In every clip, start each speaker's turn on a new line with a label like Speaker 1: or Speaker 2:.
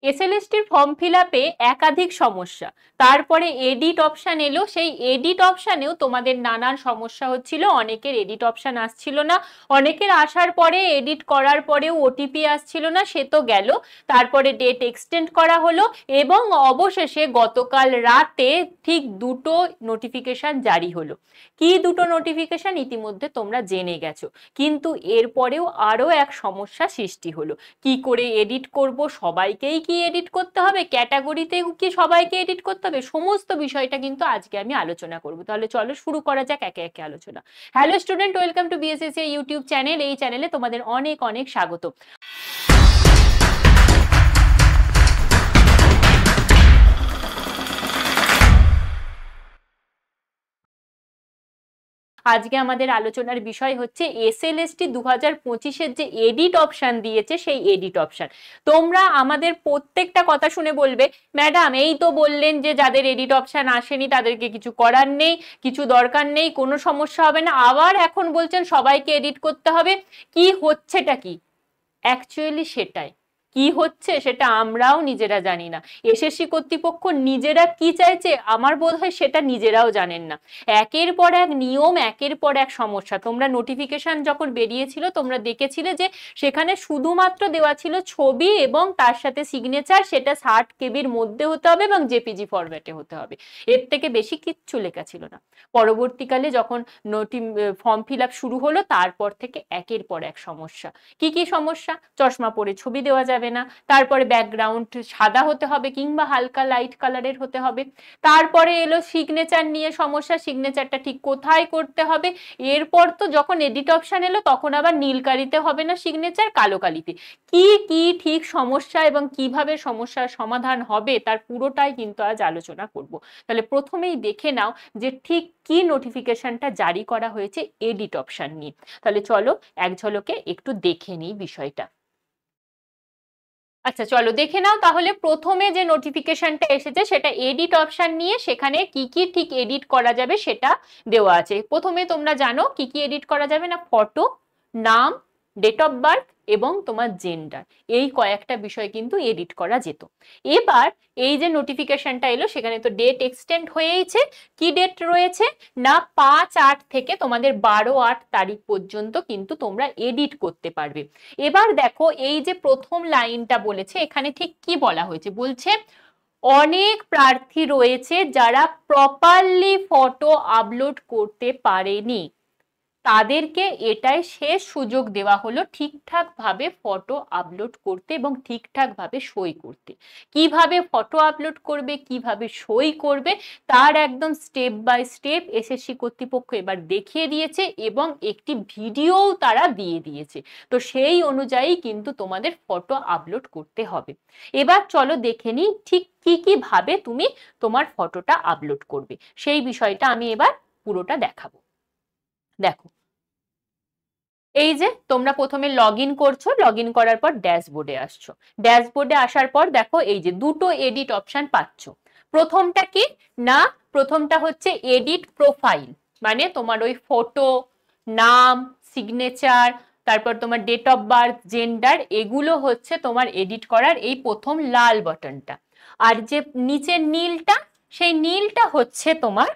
Speaker 1: এসএলএসটির form fill আপে একাধিক সমস্যা, তারপরে এডিট অপশন এলো, সেই এডিট অপশানেও তোমাদের নানান সমস্যা হচ্ছিল, অনেকের এডিট অপশন আসছিল না, অনেকের আসার পরে এডিট করার পরেও ওটিপি আসছিল না, সে তো গেল, তারপরে ডেট এক্সটেন্ড করা হলো এবং অবশেষে গতকাল রাতে ঠিক দুটো নোটিফিকেশন জারি হলো। কি দুটো নোটিফিকেশন ইতিমধ্যে তোমরা জেনে গেছো, কিন্তু এরপরেও আরো এক সমস্যা সৃষ্টি হলো। কি করে এডিট করব, সবাইকেই কি এডিট করতে হবে, ক্যাটাগরিতেও কি সবাইকে এডিট করতে হবে, সমস্ত বিষয়টা কিন্তু আজকে আমি আলোচনা করব। তাহলে চলো শুরু করা যাক একে একে আলোচনা। Hello student, welcome to BSSC YouTube channel. এই চ্যানেলে তোমাদের অনেক অনেক স্বাগত। আজকে আমাদের আলোচনার বিষয় হচ্ছে এসএলএসটি 2025-এর যে এডিট অপশন দিয়েছে সেই এডিট অপশন। তোমরা আমাদের প্রত্যেকটা কথা শুনে বলবে, ম্যাডাম এই তো বললেন যে যাদের এডিট অপশন আসেনি তাদেরকে কিছু করার নেই, কিছু দরকার নেই, কোনো সমস্যা হবে না, আবার এখন বলছেন সবাইকে এডিট করতে হবে, কি হচ্ছেটা কি? অ্যাকচুয়ালি সেটাই, কি হচ্ছে সেটা আমরাও নিজেরা জানি না। এসএসসি কর্তৃপক্ষ নিজেরা কি চাইছে আমার বোধ হয় সেটা নিজেরাও জানেন না। একের পর এক নিয়ম, একের পর এক সমস্যা। তোমরা নোটিফিকেশন যখন বেরিয়েছিল তোমরা দেখেছিলে যে সেখানে শুধুমাত্র দেওয়া ছিল ছবি এবং তার সাথে সিগনেচার, সেটা 60 কেবির মধ্যে হতে হবে এবং জেপিজি ফরম্যাটে হতে হবে, এর থেকে বেশি কিচ্ছু লেখা ছিল না। পরবর্তীকালে যখন ফর্ম ফিল আপ শুরু হলো তারপর থেকে একের পর এক সমস্যা। কি কি সমস্যা? চশমা পরে ছবি দেওয়া যাবে না, তারপরে ব্যাকগ্রাউন্ড সাদা হতে হবে কিংবা হালকা লাইট কালারের হতে হবে, তারপরে এলো সিগনেচার নিয়ে সমস্যা, সিগনেচারটা ঠিক কোথায় করতে হবে, এরপর তো যখন এডিট অপশন এলো তখন আবার নীল কালিতে হবে না সিগনেচার, কালো কালিতে। কি কি ঠিক সমস্যা এবং কিভাবে সমস্যার সমাধান হবে তার পুরোটাই কিন্তু আজ আলোচনা করব। তাহলে প্রথমেই দেখে নাও যে ঠিক কি নোটিফিকেশনটা জারি করা হয়েছে এডিট অপশন নিয়ে। তাহলে চলো এক ঝলকে একটু দেখে নিই বিষয়টা। আচ্ছা চলো দেখে নাও তাহলে। প্রথমে যে নোটিফিকেশনটা এসেছে সেটা এডিট অপশন নিয়ে, সেখানে কি কি ঠিক এডিট করা যাবে সেটা দেওয়া আছে। প্রথমে তোমরা জানো কি কি এডিট করা যাবে না, ফটো, নাম, ডেট অফ বার্থ এবং তোমার জেন্ডার, এই কয়েকটা বিষয় কিন্তু এডিট করা যেত। এবার এই যে নোটিফিকেশনটা এলো সেখানে তো ডেট এক্সটেন্ড হয়েইছে। কি ডেট রয়েছে না, 5/8 থেকে তোমাদের 12/8 তারিখ পর্যন্ত কিন্তু তোমরা এডিট করতে পারবে। এবার দেখো এই যে প্রথম লাইনটা বলেছে এখানে ঠিক কি বলা হয়েছে, বলছে অনেক প্রার্থী রয়েছে যারা প্রপারলি ফটো আপলোড করতে পারেনি, তাদেরকে এটাই শেষ সুযোগ দেওয়া হলো ঠিকঠাক ভাবে ফটো আপলোড করতে এবং ঠিকঠাক ভাবে সই করতে। কিভাবে ফটো আপলোড করবে, কিভাবে সই করবে তার একদম স্টেপ বাই স্টেপ এসএসসি কর্তৃপক্ষ এবার দেখিয়ে দিয়েছে এবং একটি ভিডিওও তারা দিয়ে দিয়েছে। তো সেই অনুযায়ী কিন্তু তোমাদের ফটো আপলোড করতে হবে। এবার চলো দেখে নিই ঠিক কি কি ভাবে তুমি তোমার ফটোটা আপলোড করবে, সেই বিষয়টা আমি এবার পুরোটা দেখাবো। দেখো এই যে তোমরা প্রথমে লগ ইন করছো, লগ ইন করার পর ড্যাশবোর্ডে আসছো, ড্যাশবোর্ডে আসার পর দেখো এই যে দুটো এডিট অপশন পাচ্ছ। প্রথমটা কি না, প্রথমটা হচ্ছে এডিট প্রোফাইল, মানে তোমার ওই ফটো, নাম, সিগনেচার, তারপর তোমার ডেট অফ বার্থ, জেন্ডার, এগুলো হচ্ছে তোমার এডিট করার এই প্রথম লাল বাটনটা। আর যে নিচের নীলটা, সেই নীলটা হচ্ছে তোমার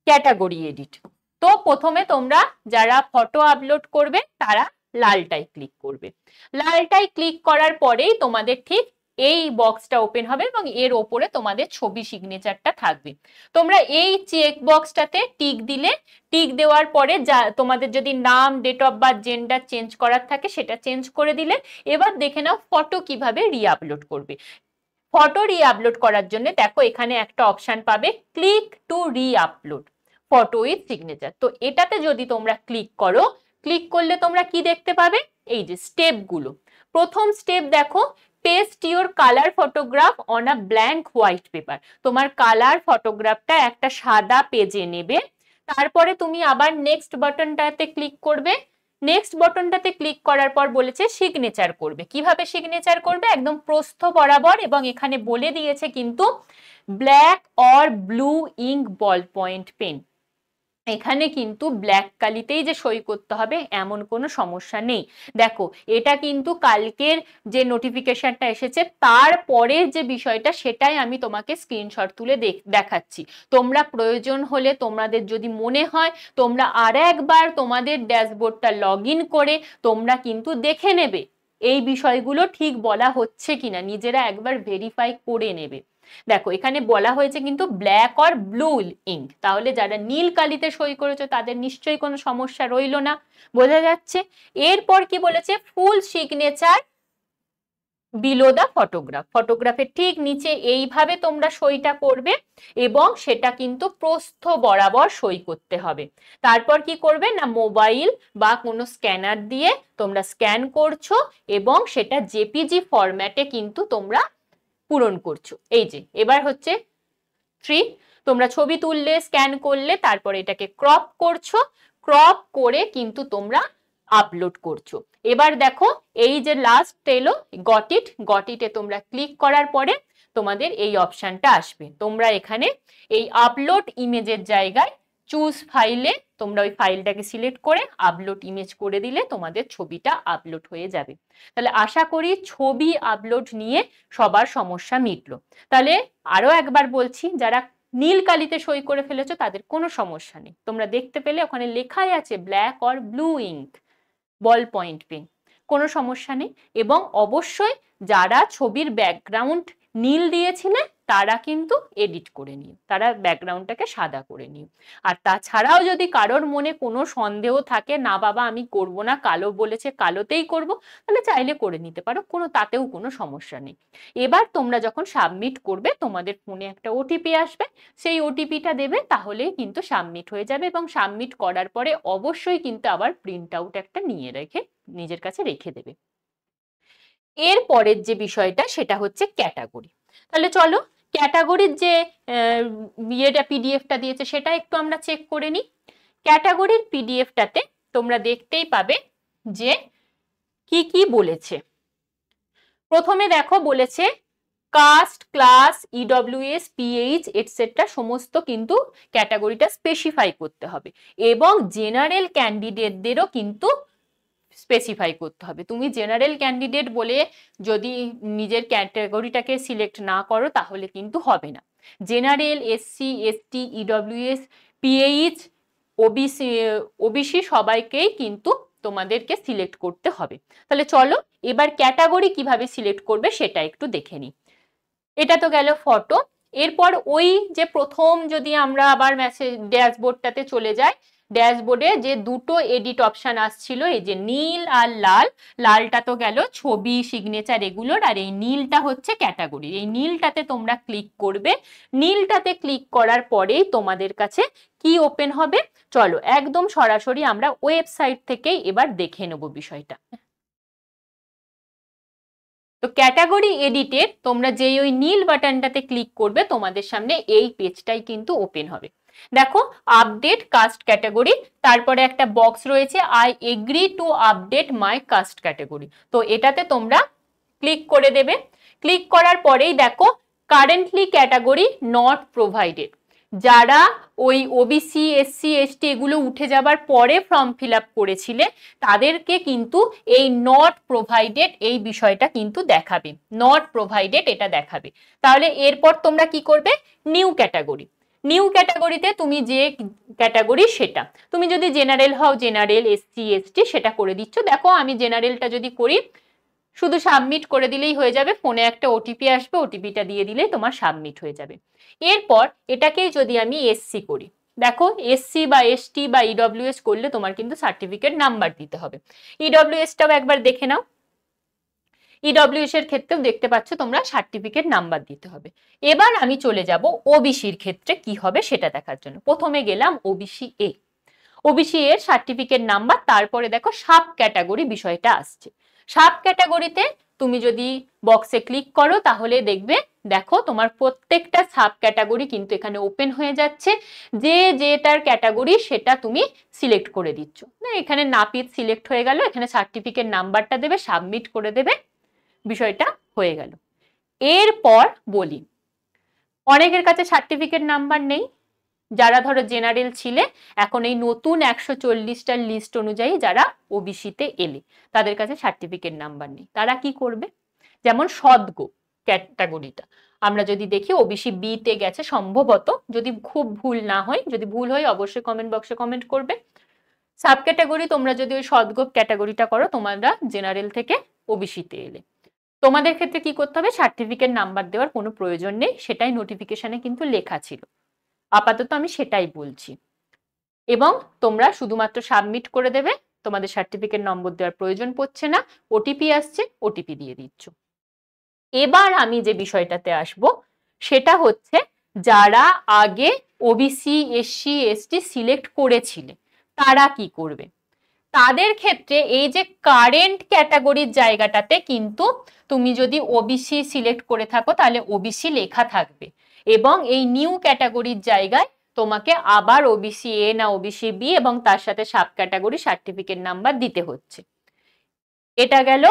Speaker 1: ক্যাটাগরি এডিট। তো প্রথমে তোমরা যারা ফটো আপলোড করবে তারা লালটাই ক্লিক করবে। লালটাই ক্লিক করার পরেই তোমাদের ঠিক এই বক্সটা ওপেন হবে এবং এর ওপরে তোমাদের ছবি সিগনেচারটা থাকবে। তোমরা এই চেক বক্সটাতে টিক দিলে, টিক দেওয়ার পরে যা তোমাদের যদি নাম, date of birth, gender change করার থাকে সেটা চেঞ্জ করে দিলে। এবার দেখে নাও ফটো কিভাবে রিআপলোড করবে। ফটো রিআপলোড করার জন্য দেখো এখানে একটা অপশন পাবে, click to reupload photo with signature. তো এটাতে যদি তোমরা ক্লিক করো, ক্লিক করলে তোমরা কি দেখতে পাবে, এই যে স্টেপগুলো। প্রথম স্টেপ দেখো, paste your colour photograph on a blank white paper. তোমার কালার ফটোগ্রাফটা একটা সাদা পেজে নেবে, তারপরে তুমি আবার নেক্সট বাটনটাতে ক্লিক করবে। নেক্সট বাটনটাতে ক্লিক করার পর বলেছে সিগনেচার করবে। কিভাবে সিগনেচার করবে, একদম প্রস্থ বরাবর, এবং এখানে বলে দিয়েছে কিন্তু black or blue ink ball point pen. এখানে কিন্তু ব্ল্যাক কালিতেই যে সই করতে হবে এমন কোনো সমস্যা নেই। দেখো এটা কিন্তু কালকের যে নোটিফিকেশনটা এসেছে তারপরের যে বিষয়টা সেটাই আমি তোমাকে স্ক্রিনশট তুলে দেখাচ্ছি। তোমরা প্রয়োজন হলে তোমাদের যদি মনে হয় তোমরা আর একবার তোমাদের ড্যাশবোর্ডটা লগ ইন করে তোমরা কিন্তু দেখে নেবে এই বিষয়গুলো ঠিক বলা হচ্ছে কিনা, নিজেরা একবার ভেরিফাই করে নেবে। দেখো এখানে বলা হয়েছে কিন্তু ব্ল্যাক অর ব্লু ইঙ্ক, তাহলে যারা নীল কালিতে সই করেছো তাদের নিশ্চয়ই কোনো সমস্যা রইলো না, বোঝা যাচ্ছে। এরপর কি বলেছে, full signature below the photograph, ফটোগ্রাফের ঠিক নিচে এইভাবে তোমরা সইটা করবে এবং সেটা কিন্তু প্রস্থ বরাবর সই করতে হবে। তারপর কি করবে না, মোবাইল বা কোনো স্ক্যানার দিয়ে তোমরা স্ক্যান করছো এবং সেটা জেপিজি ফরম্যাটে কিন্তু তোমরা পূরণ করছো। এই যে এবার হচ্ছে 3, তোমরা ছবি তুললে স্ক্যান করলে তারপরে এটাকে ক্রপ করছো, ক্রপ করে কিন্তু তোমরা আপলোড করছো। এবার দেখো এই যে লাস্ট এলো গট ইটে তোমরা ক্লিক করার পরে তোমাদের এই অপশনটা আসবে। তোমরা এখানে এই আপলোড ইমেজের জায়গায় চুজ ফাইলে তোমরা ওই ফাইলটাকে সিলেক্ট করে আপলোড ইমেজ করে দিলে তোমাদের ছবিটা আপলোড হয়ে যাবে। তাহলে আশা করি ছবি আপলোড নিয়ে সবার সমস্যা মিটলো। তাহলে আরো একবার বলছি, যারা নীল কালিতে সই করে ফেলেছো তাদের কোনো সমস্যা নেই। তোমরা দেখতে পেলে ওখানে লেখাই আছে black or blue ink, ball point pen, কোনো সমস্যা নেই। এবং অবশ্যই যারা ছবির ব্যাকগ্রাউন্ড নীল দিয়েছিলে তারা কিন্তু এডিট করে নিও, তারা ব্যাকগ্রাউন্ডটাকে সাদা করে নিও। আর তাছাড়াও যদি কারোর মনে কোনো সন্দেহ থাকে, না বাবা আমি করব না, কালো বলেছে কালোতেই করব, তাহলে চাইলে করে নিতে পারো, তাতেও কোনো সমস্যা নেই। এবার তোমরা যখন সাবমিট করবে তোমাদের ফোনে একটা ওটিপি আসবে, সেই ওটিপিটা দেবে, তাহলেই কিন্তু সাবমিট হয়ে যাবে। এবং সাবমিট করার পরে অবশ্যই কিন্তু আবার প্রিন্ট আউট একটা নিয়ে রেখে নিজের কাছে রেখে দেবে। এর পরের যে বিষয়টা সেটা হচ্ছে ক্যাটাগরি। তাহলে চলো ক্যাটাগরির যে পিডিএফটা দিয়েছে সেটা একটু আমরা চেক করে নিই। ক্যাটাগরির পিডিএফটাতে তোমরা দেখতেই পাবে যে কি কি বলেছে। প্রথমে দেখো বলেছে caste, class, EWS, PH etcetera সমস্ত কিন্তু ক্যাটাগরিটা স্পেসিফাই করতে হবে এবং জেনারেল ক্যান্ডিডেটদেরও কিন্তু স্পেসিফাই করতে হবে। তুমি জেনারেল ক্যান্ডিডেট বলে যদি নিজের ক্যাটাগরিটাকে সিলেক্ট না করো তাহলে কিন্তু হবে না। General, SC, ST, EWS, pH, OBC সবাইকেই কিন্তু তোমাদেরকে সিলেক্ট করতে হবে। তাহলে চলো এবার ক্যাটাগরি কিভাবে সিলেক্ট করবে সেটা একটু দেখে নিই। এটা তো গেল ফটো। এরপর ওই যে প্রথম যদি আমরা আবার মেসেজ ড্যাশবোর্ডটাতে চলে যাই, ড্যাশবোর্ডে যে দুটো এডিট অপশন আসছিল, এই যে নীল আর লাল, লালটা তো গেল ছবি, সিগনেচার এগুলোর, আর এই নীলটা হচ্ছে ক্যাটাগরি। এই নীলটাতে তোমরা ক্লিক করবে। নীলটাতে ক্লিক করার পরেই তোমাদের কাছে কি ওপেন হবে, চলো একদম সরাসরি আমরা ওয়েবসাইট থেকেই এবার দেখে নেব বিষয়টা। তো ক্যাটাগরি এডিটের তোমরা যেই ওই নীল বাটনটাতে ক্লিক করবে তোমাদের সামনে এই পেজটাই কিন্তু ওপেন হবে। দেখো আপডেট কাস্ট ক্যাটাগরি, তারপরে একটা বক্স রয়েছে I agree to update my caste category. তো এটাতে তোমরা ক্লিক করে দেবে। ক্লিক করার পরেই দেখো কারেন্টলি ক্যাটাগরি নট প্রোভাইডেড, যারা ওই ওবিসি, এসসি, এসটি এগুলো উঠে যাবার পরে ফর্ম ফিল আপ করেছিলে তাদেরকে কিন্তু এই নট প্রোভাইডেড এই বিষয়টা কিন্তু দেখাবে, নট প্রোভাইডেড এটা দেখাবে। তাহলে এরপর তোমরা কি করবে, নিউ ক্যাটাগরি, নিউ ক্যাটাগরিতে তুমি যে ক্যাটাগরি সেটা, তুমি যদি জেনারেল হও জেনারেল, এসসি, এসটি সেটা করে দিচ্ছ। দেখো আমি জেনারেলটা যদি করি, শুধু সাবমিট করে দিলেই হয়ে যাবে, ফোনে একটা ওটিপি আসবে, ওটিপিটা দিয়ে দিলেই তোমার সাবমিট হয়ে যাবে। এরপর এটাকেই যদি আমি এসসি করি, দেখো এসসি বা এসটি বা ইডব্লিউএস করলে তোমার কিন্তু সার্টিফিকেট নাম্বার দিতে হবে। ইডব্লিউএসটাও একবার দেখে নাও, ইডব্লিউএস এর ক্ষেত্রেও দেখতে পাচ্ছ তোমরা সার্টিফিকেট নাম্বার দিতে হবে। এবার আমি চলে যাব ওবিসির ক্ষেত্রে কি হবে সেটা দেখার জন্য। প্রথমে গেলাম ওবিসি এ, ওবিসি এর সার্টিফিকেট নাম্বার, তারপরে দেখো সাব ক্যাটাগরি বিষয়টা আসছে। সাব ক্যাটাগরিতে তুমি যদি বক্সে ক্লিক করো তাহলে দেখবে, দেখো তোমার প্রত্যেকটা সাব ক্যাটাগরি কিন্তু এখানে ওপেন হয়ে যাচ্ছে, যে যেটার ক্যাটাগরি সেটা তুমি সিলেক্ট করে দিচ্ছ। এখানে নাপিত সিলেক্ট হয়ে গেল, এখানে সার্টিফিকেট নাম্বারটা দেবে, সাবমিট করে দেবে, বিষয়টা হয়ে গেল। এরপর বলি অনেকের কাছে সার্টিফিকেট নাম্বার নেই, যারা ধরো জেনারেল ছিলে, এখন এই নতুন 140টার লিস্ট অনুযায়ী যারা ওবিসিতে এলে, তাদের কাছে সার্টিফিকেট নাম্বার নেই, তারা কি করবে? যেমন সদগো ক্যাটাগরিটা আমরা যদি দেখি ওবিসি বি তে গেছে সম্ভবত, যদি খুব ভুল না হয়, যদি ভুল হয় অবশ্যই কমেন্ট বক্সে কমেন্ট করবে। সাব ক্যাটাগরি তোমরা যদি ওই সদগো ক্যাটাগরিটা করো, তোমরা জেনারেল থেকে ওবিসিতে এলে, তোমাদের ক্ষেত্রে কি করতে হবে? সার্টিফিকেট নাম্বার দেওয়ার কোনো প্রয়োজন নেই, সেটাই নোটিফিকেশনে কিন্তু লেখা ছিল। আপাতত আমি সেটাই বলছি, এবং তোমরা শুধুমাত্র সাবমিট করে দেবে, তোমাদের সার্টিফিকেট নম্বর দেওয়ার প্রয়োজন পড়ছে না। ওটিপি আসছে, ওটিপি দিয়ে দিচ্ছ। এবার আমি যে বিষয়টাতে আসব সেটা হচ্ছে, যারা আগে ওবিসি এসসি এসটি সিলেক্ট করেছিলে তারা কি করবে? তাদের ক্ষেত্রে এই যে কারেন্ট ক্যাটাগরির জায়গাটাতে কিন্তু তুমি যদি ওবিসি সিলেক্ট করে থাকো তাহলে ওবিসি লেখা থাকবে, এবং এই নিউ ক্যাটাগরির জায়গায় তোমাকে আবার ওবিসি এ না ওবিসি বি এবং তার সাথে সাব ক্যাটাগরি সার্টিফিকেট নাম্বার দিতে হচ্ছে। এটা গেল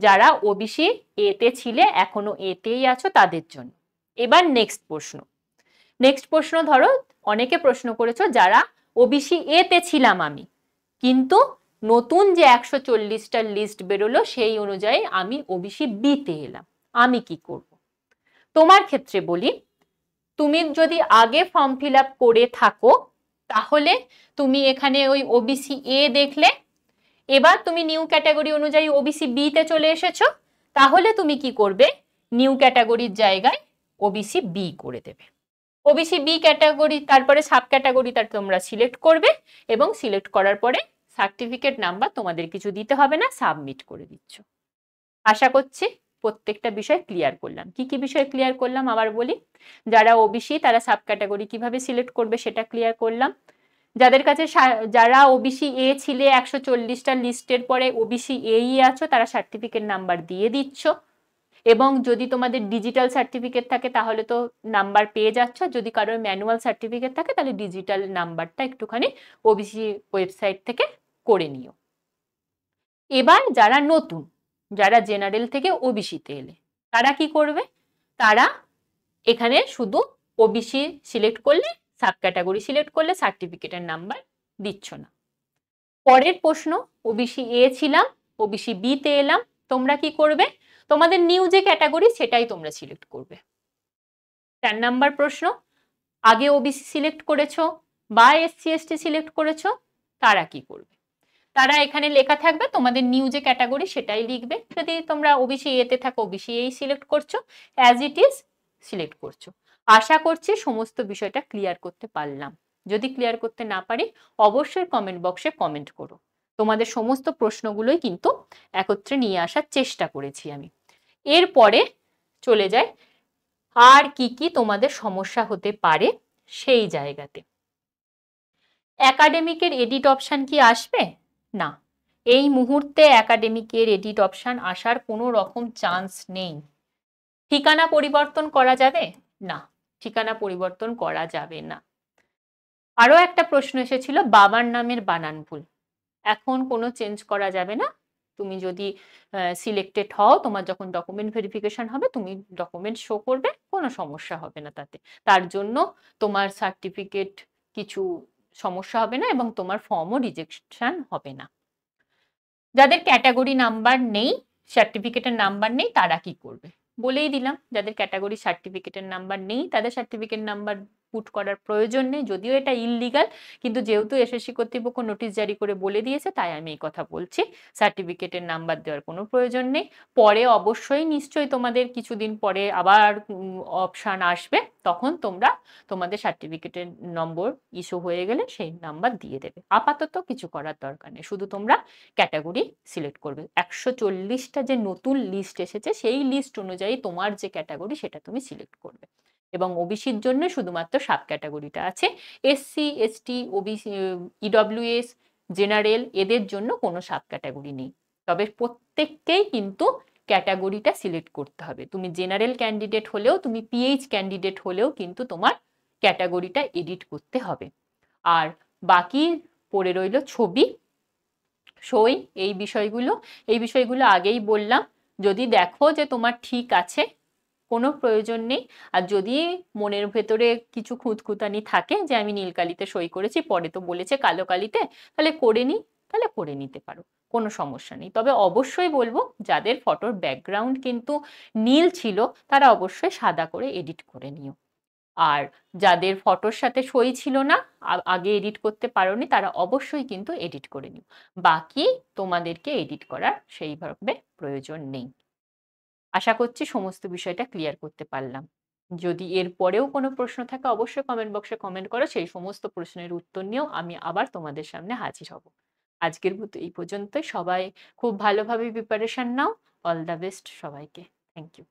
Speaker 1: যারা ওবিসি এ তে ছিলে, এখনো এতেই আছো তাদের জন্য। এবার নেক্সট প্রশ্ন ধরো, অনেকে প্রশ্ন করেছো যারা ওবিসি এ তে ছিলাম আমি, কিন্তু নতুন যে 140টার লিস্ট বেরোলো সেই অনুযায়ী আমি ওবিসি বি তে এলাম, আমি কি করব? তোমার ক্ষেত্রে বলি, তুমি যদি আগে ফর্ম ফিল আপ করে থাকো তাহলে তুমি এখানে ওই ওবিসি এ দেখলে, এবার তুমি নিউ ক্যাটাগরি অনুযায়ী ওবিসি বি তে চলে এসেছো, তাহলে তুমি কি করবে? নিউ ক্যাটাগরির জায়গায় ওবিসি বি করে দেবে। ওবিসি বি ক্যাটাগরি, তারপরে সাব ক্যাটাগরিটা তোমরা সিলেক্ট করবে, এবং সিলেক্ট করার পরে সার্টিফিকেট নাম্বার তোমাদের কিছু দিতে হবে না, সাবমিট করে দিচ্ছ। আশা করছি প্রত্যেকটা বিষয় ক্লিয়ার করলাম। কি কি বিষয় ক্লিয়ার করলাম আবার বলি। যারা ওবিসি তারা সাব ক্যাটাগরি কিভাবে সিলেক্ট করবে সেটা ক্লিয়ার করলাম। যাদের কাছে যারা ওবিসি এ ছিলে 140টা লিস্টের পরে ওবিসি এই আছো, তারা সার্টিফিকেট নাম্বার দিয়ে দিচ্ছ, এবং যদি তোমাদের ডিজিটাল সার্টিফিকেট থাকে তাহলে তো নাম্বার পেয়ে যাচ্ছ, যদি কারোর ম্যানুয়াল সার্টিফিকেট থাকে তাহলে ডিজিটাল নাম্বারটা একটুখানি ওবিসি ওয়েবসাইট থেকে করে নিও। এবার যারা নতুন, যারা জেনারেল থেকে ওবিসিতে এলে, তারা কি করবে? তারা এখানে শুধু ওবিসি সিলেক্ট করলে, সাব ক্যাটাগরি সিলেক্ট করলে সার্টিফিকেটের নাম্বার দিচ্ছ না। পরের প্রশ্ন, ওবিসি এ ছিলাম, ওবিসি বি তে এলাম, তোমরা কি করবে? তোমাদের নিউ যে ক্যাটাগরি সেটাই তোমরা সিলেক্ট করবে। 4 নাম্বার প্রশ্ন, আগে ওবিসি সিলেক্ট করেছো বা এসসি এসটি সিলেক্ট করেছো, তারা কি করবে? তারা এখানে লেখা থাকবে, তোমাদের নিউ যে ক্যাটাগরি সেটাই লিখবে। যদি তোমরা ওবিসি এ তে থাকো ওবিসি এই সিলেক্ট করছো, অ্যাজ ইট ইজ সিলেক্ট করছো। আশা করছি সমস্ত বিষয়টা ক্লিয়ার করতে পারলাম। যদি ক্লিয়ার করতে না পারি অবশ্যই কমেন্ট বক্সে কমেন্ট করো। তোমাদের সমস্ত প্রশ্নগুলোই কিন্তু একত্রে নিয়ে আসার চেষ্টা করেছি আমি। এরপরে চলে যাই আর কি কি তোমাদের সমস্যা হতে পারে সেই জায়গাতে। একাডেমিকের এডিট অপশন কি আসবে? না, এই মুহূর্তে একাডেমিকের এডিট অপশন আসার কোনো রকম চান্স নেই। ঠিকানা পরিবর্তন করা যাবে? না, ঠিকানা পরিবর্তন করা যাবে না। আরো একটা প্রশ্ন এসেছিল, বাবার নামের বানান ভুল, এখন কোনো চেঞ্জ করা যাবে না। তুমি যদি সিলেক্টেড হও, তোমার যখন ডকুমেন্ট ভেরিফিকেশন হবে তুমি ডকুমেন্ট শো করবে, কোনো সমস্যা হবে না তাতে। তার জন্য তোমার সার্টিফিকেট কিছু সমস্যা হবে না, এবং তোমার ফর্মও রিজেকশন হবে না। যাদের ক্যাটাগরি নাম্বার নেই, সার্টিফিকেটের নাম্বার নেই, তারা কি করবে? বলেই দিলাম, যাদের ক্যাটাগরি সার্টিফিকেটের নাম্বার নেই তাদের সার্টিফিকেট নাম্বার পুট করার প্রয়োজন নেই, যদিও এটা ইললিগাল, কিন্তু যেহেতু এসএসসি কর্তৃপক্ষ নোটিশ জারি করে বলে দিয়েছে তাই আমি এই কথা বলছি। সার্টিফিকেটের নাম্বার দেওয়ার কোনো প্রয়োজন নেই। পরে অবশ্যই নিশ্চয়ই তোমাদের কিছুদিন পরে আবার অপশান আসবে, তখন তোমরা তোমাদের সার্টিফিকেটের নম্বর ইস্যু হয়ে গেলে সেই নাম্বার দিয়ে দেবে। আপাতত কিছু করার দরকার নেই, শুধু তোমরা ক্যাটাগরি সিলেক্ট করবে। 140টা যে নতুন লিস্ট এসেছে সেই লিস্ট অনুযায়ী তোমার যে ক্যাটাগরি সেটা তুমি সিলেক্ট করবে, এবং ওবিসির জন্য শুধুমাত্র সাব ক্যাটাগরিটা আছে। SC ST OBC EWS general এদের জন্য কোনো সাব ক্যাটাগরি নেই, তবে প্রত্যেককেই কিন্তু ক্যাটাগরিটা সিলেক্ট করতে হবে। তুমি জেনারেল ক্যান্ডিডেট হলেও, তুমি পিএইচ ক্যান্ডিডেট হলেও কিন্তু তোমার ক্যাটাগরিটা এডিট করতে হবে। আর বাকি পড়ে রইল ছবি, সই, এই বিষয়গুলো আগেই বললাম। যদি দেখো যে তোমার ঠিক আছে, কোনো প্রয়োজন নেই। আর যদি মনের ভেতরে কিছু খুঁতখুঁতানি থাকে যে আমি নীল কালিতে সই করেছি, পরে তো বলেছে কালো কালিতে, তাহলে করে নিই, তাহলে করে নিতে পারো, কোনো সমস্যা নেই। তবে অবশ্যই বলবো যাদের ফটোর ব্যাকগ্রাউন্ড কিন্তু নীল ছিল তারা অবশ্যই সাদা করে এডিট করে নিও। আর যাদের ফটোর সাথে সই ছিল না, আগে এডিট করতে পারোনি, তারা অবশ্যই কিন্তু এডিট করে নিও। বাকি তোমাদেরকে এডিট করার সেইভাবে প্রয়োজন নেই। আশা করছি সমস্ত বিষয়টা ক্লিয়ার করতে পারলাম। যদি এর পরেও কোনো প্রশ্ন থাকে অবশ্যই কমেন্ট বক্সে কমেন্ট করো, সেই সমস্ত প্রশ্নের উত্তর নিয়েও আমি আবার তোমাদের সামনে হাজির হব। আজকের মতো এই পর্যন্তই। সবাই খুব ভালোভাবে প্রিপারেশন নাও। অল দ্য বেস্ট সবাইকে। Thank you.